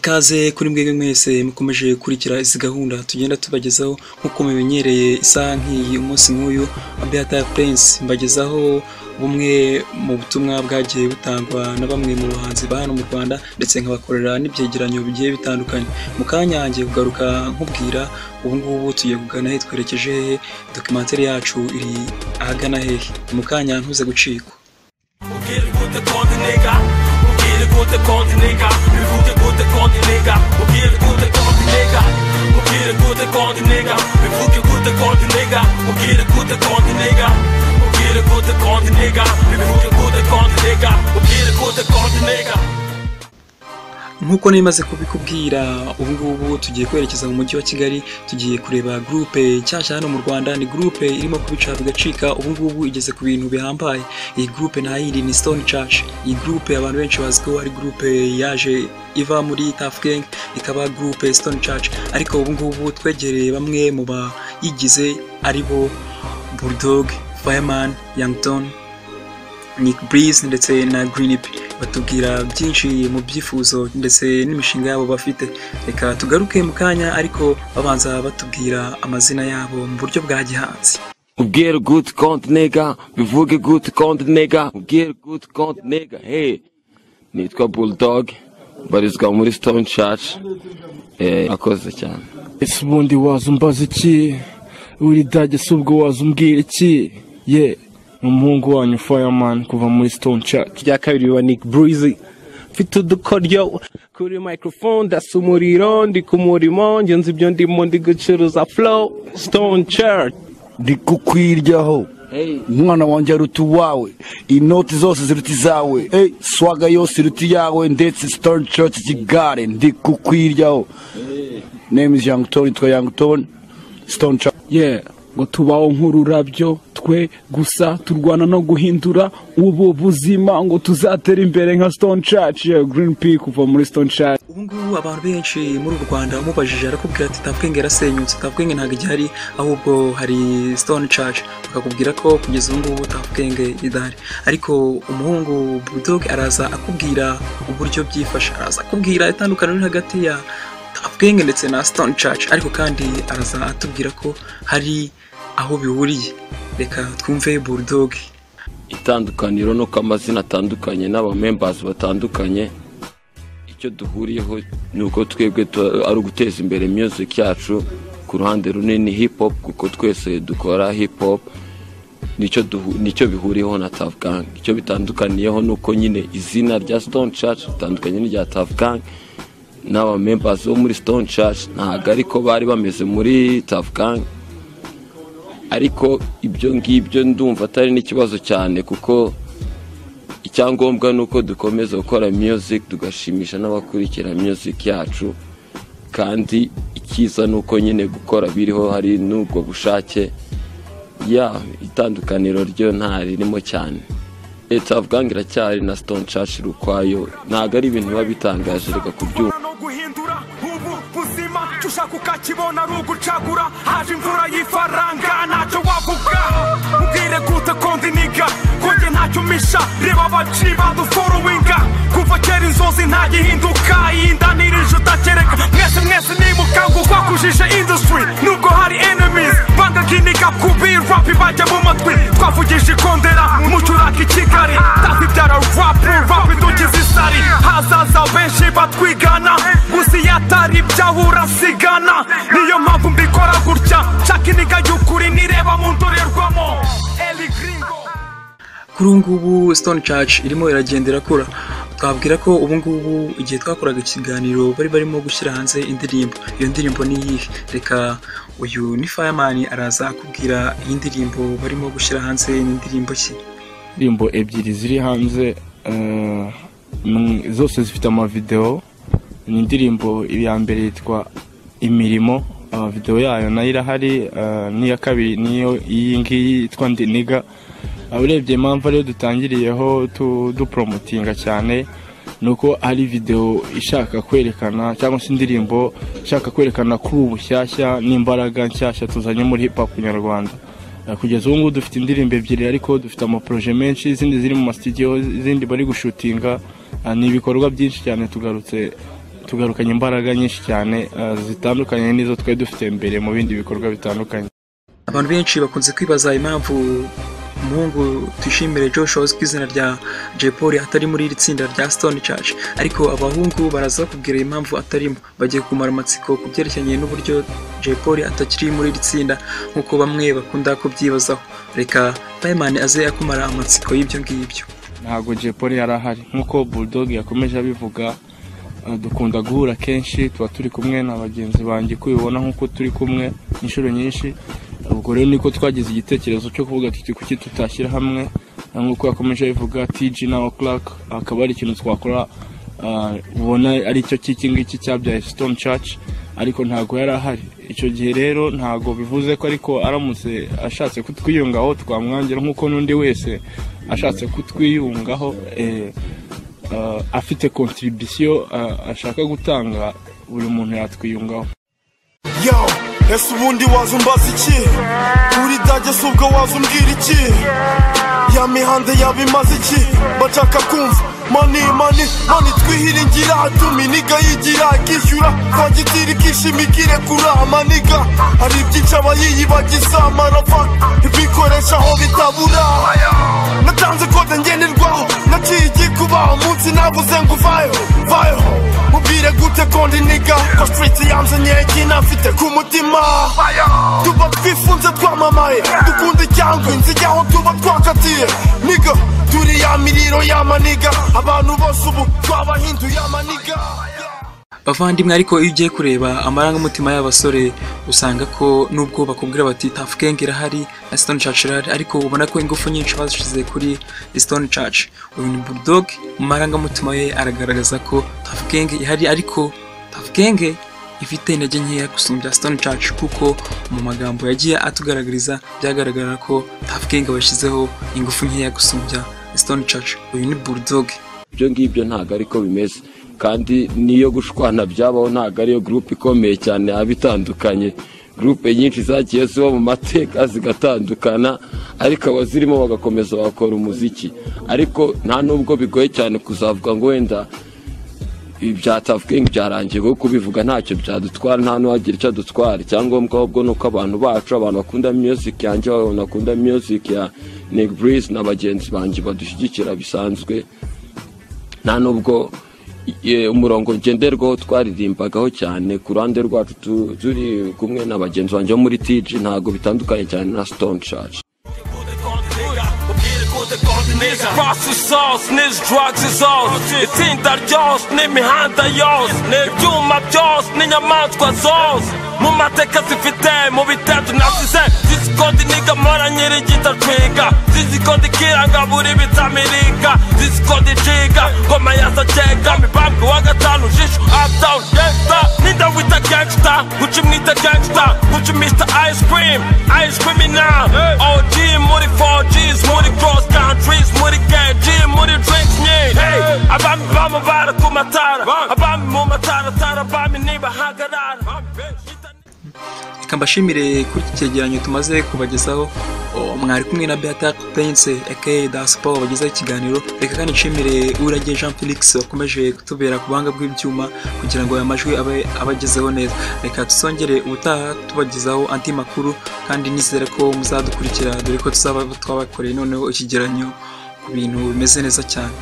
Ikaze kuri mwebwe mwese mukomeje kurikira izi gahunda tugenda tubagezaho nkuko mumenyereye isaha nk'iyi umunsi nk'uyu Beata Prince mbagezaho bumwe mu butumwa bwagiye butangwa na bamwe mu bahanzi ba hano mu Rwanda ndetse nkabakorera n'ibyegeranyo bigiye bitandukanye. Mu kanya ngiye kugaruka nkubwira ubu ngubu tugiye kugana he, twerekeje he, documentaire yacu iri ahagana hehe. Mu kanya ntuze gucikwa. Gute Konti nigga, wir gute Konti nigga, gute Konti nigga, gute Konti nigga, wir gute Konti nigga, gute Konti nigga, gute Konti nigga, wir gute Konti nigga, gute Konti nigga. Nkuko nimaze kubikubwira ubu ngubu tugiye kwerekeza mu mujyi wa Kigali, tugiye kureba groupe cyashya hano mu Rwanda. Ni groupe irimo kubicara bigacika, ubu ngubu igeze ku bintu bihambaye. Iyi groupe nta yindi ni Stone Church. Iyi groupe abantu benshi bazi ko ari groupe yaje iva muri Tuff Gang, ikaba groupe Stone Church, ariko ubu ngubu twegereye bamwe mu bayigize aribo Bulldog, Fireman, Young Ton, Nick Breeze ndetse na Green P. Batubwira byinshi mu byifuzo ndetse n'imishinga yabo bafite. Reka tugaruke mu kanya, ariko babanza batubwira amazina yabo mu buryo bwa gihanzi. Ubwire gute Konti nigga, bivuge gute Konti nigga, ubwire gute Konti nigga. Hey, nitwa Bulldog, barizwa muri Stone Church. Akoze cyane. Ese ubundi wazumbaza iki? Uri dage subwo wazumbwira iki? Umuhungu wanyu Fireman kuva muri Stone Church. Rya kabiri wa Nick Breezy, mfite udukoryo kuri microphone, ndasa umuriro, ndi ku murimo, ngenzi ibyo ndimo ndi gucuruza flow. Stone Church ndi kukwiryaho. Umwana wanjye aruta uwawe, inoti zose ziruta izawe, swaga yose iruta iyawe, ndetse Stone Church Kigali ndi kukwiryaho. Name is Young Ton, itwa Young Ton, Stone Church. Ngo tubaho nk'ururabyo twe gusa turwana no guhindura ubu buzima, ngo tuzatera imbere nka Stone Church. Green P kuva muri Stone Church. Ubu ngubu abantu benshi muri Rwanda umubajije arakubwira ati Tuff Gang yarasenyutse, Tuff Gang ntabwo igihari, ahubwo hari Stone Church. Bakakubwira ko kugeza ubu ngubu Tuff Gang idahari, ariko umuhungu Bulldog araza akubwira uburyo byifashe, araza akubwira itandukaniro hagati ya Tuff Gang ndetse na Stone Church, ariko kandi araza atubwira ko hari aho bihuriye. Reka twumve Bulldog. Itandukaniro no kamazina atandukanye n'abamembers batandukanye, icyo duhuriyeho nuko twebwe ari uguteza imbere music yacu ku ruhande runini hip hop, kuko twese dukora hip hop. Nicyo bihuriyeho na Tuff Gang. Icyo bitandukaniyeho nuko nyine izina rya Stone Church bitandukanye n'irya Tuff Gang. N'abamembers bo muri Stone Church ntago ariko bari bameze muri Tuff Gang, ariko ibyo ngibyo ndumva atari n'ikibazo cyane, kuko icyangombwa nuko dukomeza gukora music tugashimisha n'abakurikira music yacu, kandi ikiza nuko nyine gukora biriho hari n'ubwo bushake. Itandukaniro ryo ntaririmo cyane. Tuff Gang iracyari na Stone Church rukwayo, ntago ari ibintu biba bitangaje. Reka kubyumva ushaka ukakibona ari ugucagura, haje imvura y'ifaranga ntacyo wavuga. Ubwire gute Konti nigga, konge ntacyo misha, reba abaci baduforowinga, kuva kera inzozi ntagihinduka, yindanirije utakereka. Mwese nimukangu twakujije industry, nubwo hari enemies banga kiniga kubi rap bajya mu matwi. Twavugije ikondera mucuraka i Kigali, tafi byara rap idugize isari. Hazaza benshi batwigana, gusa yatari byahura sigana, niyo mpamvu mbikora gutya. Shaka iniga y'ukuri nireba mu ndorerwamo. Eli Gringo. Kuri ubu ngubu Stone Church irimo iragendera kura. Twabwira ko ubu ngubu igihe twakoraga ikiganiro bari barimo gushyira hanze indirimbo. Iyo ndirimbo ni iyihe? Reka uyu ni Fireman araza akubwira iyi ndirimbo barimo gushyira hanze. Ni indirimbo ki? Indirimbo ebyiri ziri hanze, zose zifite amavideo. Ni indirimbo ya mbere yitwa Imirimo, video yayo nayo irahari, n'iya kabiri niyo iyi ngiyi yitwa Ndi Nigga. Urebye impamvu rero dutangiriyeho dupromotinga cyane nuko ari video ishaka kwerekana, cyangwa se indirimbo ishaka kwerekana kuri ubushyashya n'imbaraga nshyashya tuzanye muri hip hop nyarwanda. Kugeza ubu ngubu dufite indirimbo ebyiri, ariko dufite amaproje menshi, izindi ziri mu studio, izindi bari gushutinga. Ni ibikorwa byinshi cyane tugarutse tugarukanye imbaraga nyinshi cyane zitandukanye n'izo twari dufite mbere mu bindi bikorwa bitandukanye. Abantu benshi bakunze kwibaza impamvu umuhungu Tuyishimire Joshua uzwi ku izina rya Jay Polly atari muri iri tsinda rya Stone Church, ariko abahungu baraza kubwira impamvu atarimo. Bagiye kumara amatsiko ku byerekeranye n'uburyo Jay Polly atakiri muri iri tsinda nk'uko bamwe bakunda kubyibazaho. Reka Fireman aze akumara amatsiko y'ibyo ngibyo. Ntabwo Jay Polly yari ahari nk'uko Bulldog yakomeje abivuga, dukunda guhura kenshi, tuba turi kumwe na bagenzi banjye kubibona nk'uko turi kumwe inshuro nyinshi. Ubwo rero niko twagize igitekerezo cyo kuvuga tuti kuki tutashyira hamwe nk'uko yakomeje abivuga TG na O'Clock, akaba ari ikintu twakora ubona ari cyo ngiki cyabyaye Stone Church, ariko ntabwo yari ahari icyo gihe. Rero ntabwo bivuze ko ariko aramutse ashatse kutwiyungaho twamwangira nk'uko n'undi wese ashatse kutwiyungaho afite contribution ashaka gutanga, buri muntu yatwiyungaho. Yo, ese ubundi wazumbaza iki? Uri dage subwo wazumbwira iki? Ya mihanda yabimaze iki? Bashaka kumva money twihiringira atumi niga yigira akishyura fagitire ikishimikire kuri amaniga. Hari byinshi abayiyibagiza amarafa ibikoresha aho bitabura. Natanze kode ngenderwaho naciye igikuba umunsi navuze ngo vayo mubwire gute kondi niga ko street yanzanye ikinafite ku mutima. Tuba twifunze twamamaye dukunda icyangwe nzijyaho tuba twakatiye niga turi ya miriro y'amaniga abantu bose ubu twabahinduye amaniga. Bavandimwe, ariko iyo ugiye kureba amarangamutima y'abasore usanga ko nubwo bakubwira bati Tuff Gang irahari na Stone Church irahari, ariko ubona ko ingufu nyinshi bazishize kuri Stone Church. Uyu ni Bulldog, mu marangamutima ye aragaragaza ko Tuff Gang ihari, ariko Tuff Gang ifite intege nkeya gusumbya Stone Church, kuko mu magambo yagiye atugaragariza byagaragara ko Tuff Gang bashyizeho ingufu nkeya gusumbya Stone Church. Uyu ni Bulldog. Ibyo ngibyo ntabwo ariko bimeze, kandi niyo gushwana byabaho ntabwo ariyo groupe ikomeye cyane abitandukanye. Groupe nyinshi zagiye ziba mu mateka zigatandukana, ariko abazirimo bagakomeza bakora umuziki. Ariko nta nubwo bigoye cyane kuzavuga ngo wenda ibya Tuff Gang byarangiye, kuko kubivuga ntacyo byadutwara, nta n'uwagira icyo adutwara. Icyangombwa ahubwo ni uko abantu bacu, abantu bakunda music yanjye, abantu bakunda music ya Nick Breeze na bagenzi banjye badushyigikira bisanzwe. Nta nubwo umurongo ngenderwaho twaririmbagaho cyane ku ruhande rwacu turi kumwe na bagenzi banjye bo muri TG, ntabwo bitandukanye cyane na Stone Church. Process drugs is all. Itsinda ryose n'imihanda yose, ibyuma byose n'inyamaswa zose, mu mateka zifite mu bitatu nasize. Zizikodi niga mpora nyiri gitatwiga, zizikodi kiranga buri bitamirika, zizikodi jiga ngoma yaza jega mibambwe wa gatanu jisho uptown gangsta. Ninda wita gangsta guci mwita gangsta, guci Mr. Ice Cream now. OG muri 4Gs muri cross countries muri KG muri drinks nye. Abami bamubara ku matara, abami mu matara tara, abami niba hagarara. Reka mbashimire kuri iki cyegeranyo tumaze kubagezaho. Mwari kumwe na Beata Prince aka Daspo bagezaho ikiganiro. Reka kandi nshimire Urage Jean Felix wakomeje kutubera ku buhanga bw'ibyuma kugira ngo aya majwi abe abagezeho neza. Reka tusongere ubutaha tubagezaho andi makuru, kandi nizere ko muzadukurikira dore ko tuzaba twabakoreye noneho ikigeranyo ku bintu bimeze neza cyane.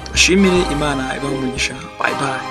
Tubashimire, Imana ibahe umugisha. Bye bye.